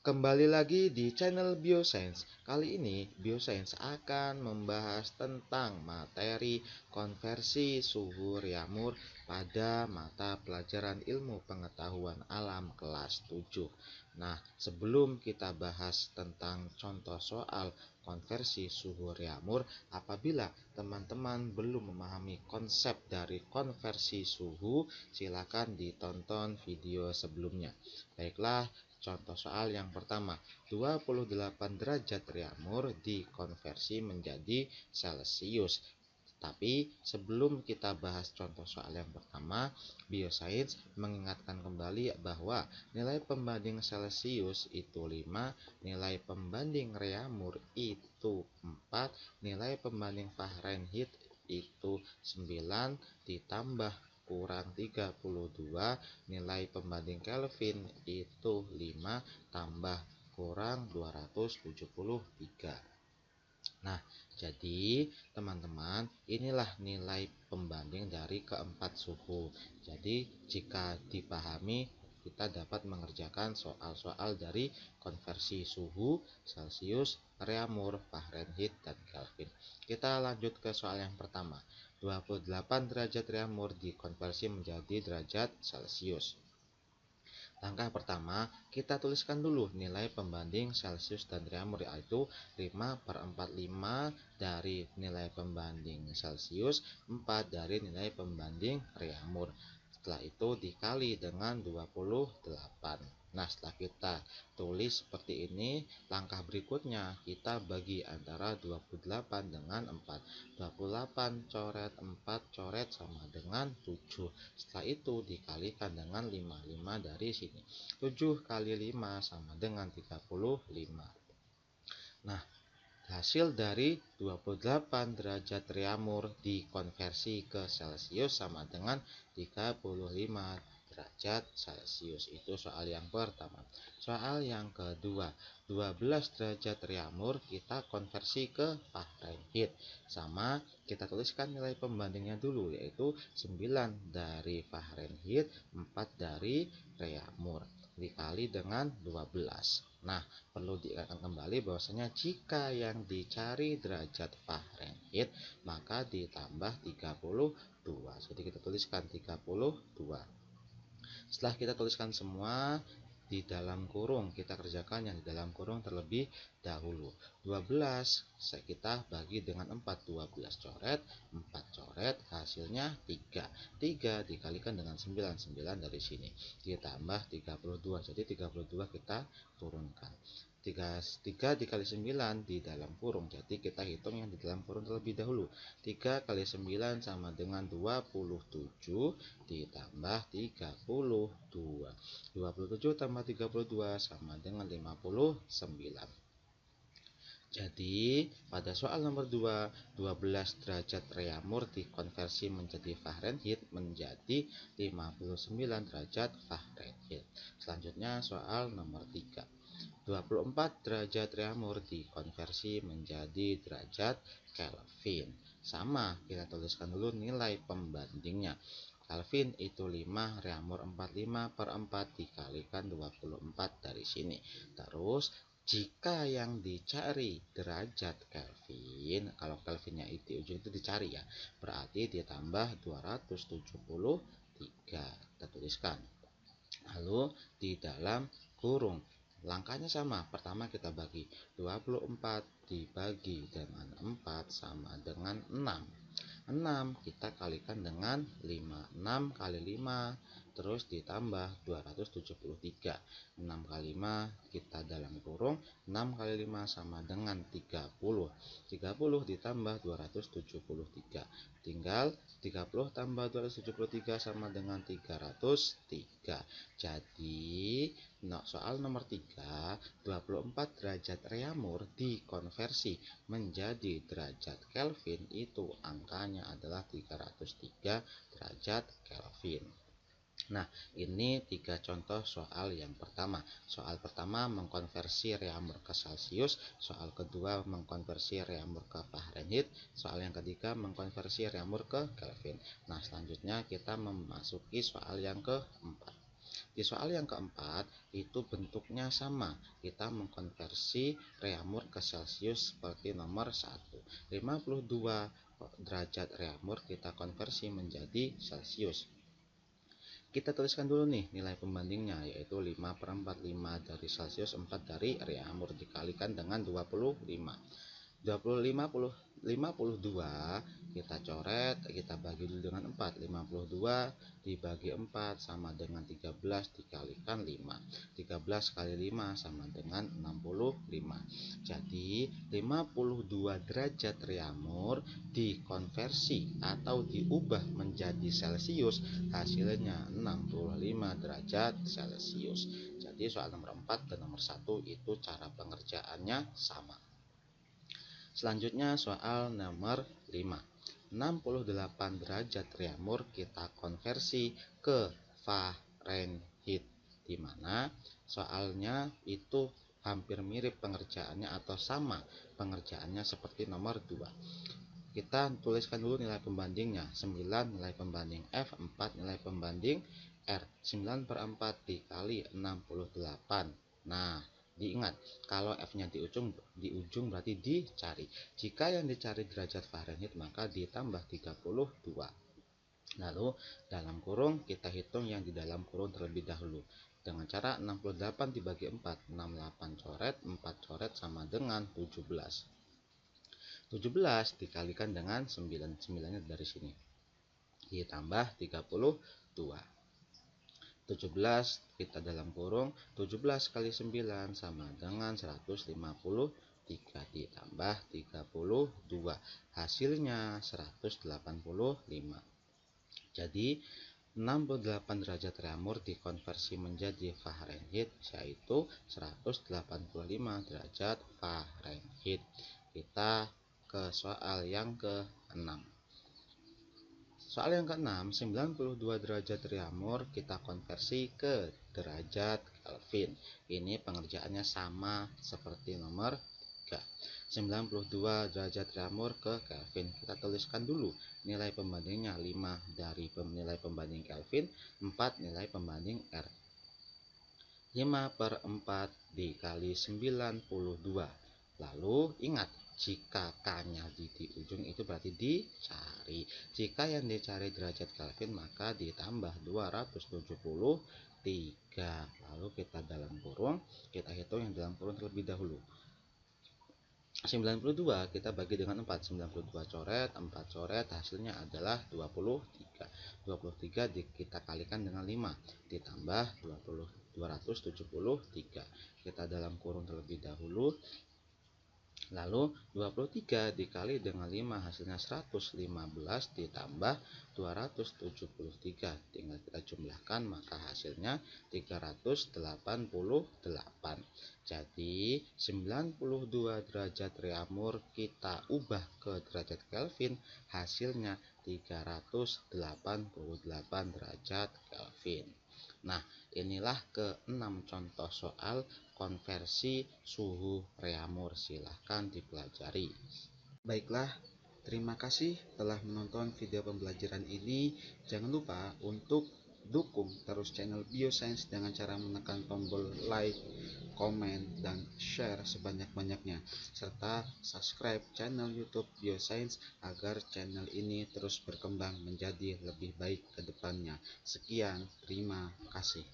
Kembali lagi di channel Biosains. Kali ini Biosains akan membahas tentang materi konversi suhu Reaumur pada mata pelajaran ilmu pengetahuan alam kelas 7. Nah, sebelum kita bahas tentang contoh soal konversi suhu Reaumur, apabila teman-teman belum memahami konsep dari konversi suhu, silakan ditonton video sebelumnya. Baiklah, contoh soal yang pertama, 28 derajat Reaumur dikonversi menjadi Celcius. Tapi sebelum kita bahas contoh soal yang pertama, Biosains mengingatkan kembali bahwa nilai pembanding Celcius itu 5, nilai pembanding Reaumur itu 4, nilai pembanding Fahrenheit itu 9, ditambah kurang 32, nilai pembanding Kelvin itu 5 tambah kurang 273. Nah, jadi teman-teman, inilah nilai pembanding dari keempat suhu. Jadi jika dipahami, kita dapat mengerjakan soal-soal dari konversi suhu Celcius, Reaumur, Fahrenheit, dan Kelvin. Kita lanjut ke soal yang pertama. 28 derajat Reaumur dikonversi menjadi derajat Celcius. Langkah pertama, kita tuliskan dulu nilai pembanding Celcius dan Reaumur, yaitu 5/45 dari nilai pembanding Celcius, 4 dari nilai pembanding Reaumur. Setelah itu dikali dengan 28. Nah, setelah kita tulis seperti ini, langkah berikutnya kita bagi antara 28 dengan 4. 28 coret 4 coret sama dengan 7. Setelah itu dikalikan dengan 5 dari sini. 7 kali 5 sama dengan 35. Nah, hasil dari 28 derajat Reaumur dikonversi ke Celcius sama dengan 35 derajat Celcius. Itu soal yang pertama. Soal yang kedua, 12 derajat Reaumur kita konversi ke Fahrenheit. Sama, kita tuliskan nilai pembandingnya dulu, yaitu 9 dari Fahrenheit, 4 dari Reaumur, dikali dengan 12. Nah, perlu diingatkan kembali bahwasanya jika yang dicari derajat Fahrenheit, maka ditambah 32. Jadi kita tuliskan 32. Setelah kita tuliskan semua di dalam kurung, kita kerjakan yang di dalam kurung terlebih dahulu. 12 kita bagi dengan 4, 12 coret 4 coret, hasilnya 3. 3 dikalikan dengan 9, 9 dari sini ditambah 32. Jadi 32 kita turunkan. 3 dikali 9 di dalam kurung, jadi kita hitung yang di dalam kurung terlebih dahulu. 3 kali 9 sama dengan 27 ditambah 32. 27 tambah 32 sama dengan 59. Jadi pada soal nomor 2, 12 derajat Reaumur dikonversi menjadi Fahrenheit menjadi 59 derajat Fahrenheit. Selanjutnya soal nomor 3. 24 derajat Reaumur dikonversi menjadi derajat Kelvin. Sama, kita tuliskan dulu nilai pembandingnya. Kelvin itu 5, Reaumur 45/4 dikalikan 24 dari sini. Terus jika yang dicari derajat Kelvin, kalau Kelvinnya itu ujung itu dicari ya, berarti ditambah 273. Kita tuliskan. Lalu di dalam kurung, langkahnya sama. Pertama kita bagi 24 dibagi dengan 4 sama dengan 6. 6 kita kalikan dengan 5. 6 kali 5 terus ditambah 273. 6 kali 5 kita dalam kurung, 6 kali 5 sama dengan 30. 30 ditambah 273. Tinggal 30 tambah 273 sama dengan 303. Jadi soal nomor 3, 24 derajat Reaumur dikonversi menjadi derajat Kelvin, itu angkanya adalah 303 derajat Kelvin. Nah, ini 3 contoh soal yang pertama. Soal pertama mengkonversi Reaumur ke Celcius, soal kedua mengkonversi Reaumur ke Fahrenheit, soal yang ketiga mengkonversi Reaumur ke Kelvin. Nah, selanjutnya kita memasuki soal yang keempat. Di soal yang keempat, itu bentuknya sama. Kita mengkonversi reamur ke Celsius seperti nomor 1. 52 derajat reamur kita konversi menjadi Celsius. Kita tuliskan dulu nih nilai pembandingnya, yaitu 5/4. 5 dari Celsius, 4 dari reamur, dikalikan dengan 25. 52 kita coret, kita bagi dulu dengan 4. 52 dibagi 4 sama dengan 13 dikalikan 5. 13 kali 5 sama dengan 65. Jadi 52 derajat reamur dikonversi atau diubah menjadi Celsius, hasilnya 65 derajat Celsius. Jadi soal nomor 4 dan nomor 1 itu cara pengerjaannya sama. Selanjutnya soal nomor 5. 68 derajat reamur kita konversi ke Fahrenheit, di mana soalnya itu hampir mirip pengerjaannya atau sama pengerjaannya seperti nomor 2. Kita tuliskan dulu nilai pembandingnya. 9 nilai pembanding F, 4 nilai pembanding R. 9/4 dikali 68. Nah, diingat, kalau F-nya di ujung berarti dicari. Jika yang dicari derajat Fahrenheit, maka ditambah 32. Lalu dalam kurung kita hitung yang di dalam kurung terlebih dahulu. Dengan cara 68 dibagi 4. 68 coret, 4 coret sama dengan 17. 17 dikalikan dengan 9. 9-nya dari sini. Ditambah 32. 17 kita dalam kurung, 17 kali 9 sama dengan 153 ditambah 32, hasilnya 185. Jadi 68 derajat reamur dikonversi menjadi Fahrenheit, yaitu 185 derajat Fahrenheit. Kita ke soal yang ke-6. Soal yang ke-6, 92 derajat reamur kita konversi ke derajat Kelvin. Ini pengerjaannya sama seperti nomor 3. 92 derajat reamur ke Kelvin. Kita tuliskan dulu nilai pembandingnya. 5 dari nilai pembanding Kelvin, 4 nilai pembanding R. 5/4 dikali 92. Lalu ingat, jika K-nya di ujung itu berarti dicari. Jika yang dicari derajat Kelvin, maka ditambah 273. Lalu kita dalam kurung, kita hitung yang dalam kurung terlebih dahulu. 92 kita bagi dengan 4. 92 coret, 4 coret, hasilnya adalah 23. 23 kita kalikan dengan 5 ditambah 273. Kita dalam kurung terlebih dahulu. Lalu 23 dikali dengan 5 hasilnya 115 ditambah 273. Tinggal kita jumlahkan, maka hasilnya 388. Jadi 92 derajat reamur kita ubah ke derajat Kelvin, hasilnya 388 derajat Kelvin. Nah, inilah ke-6 contoh soal konversi suhu reamur. Silahkan dipelajari. Baiklah, terima kasih telah menonton video pembelajaran ini. Jangan lupa untuk dukung terus channel Bioscience dengan cara menekan tombol like, komen, dan share sebanyak-banyaknya, serta subscribe channel YouTube Bioscience agar channel ini terus berkembang menjadi lebih baik ke depannya. Sekian, terima kasih.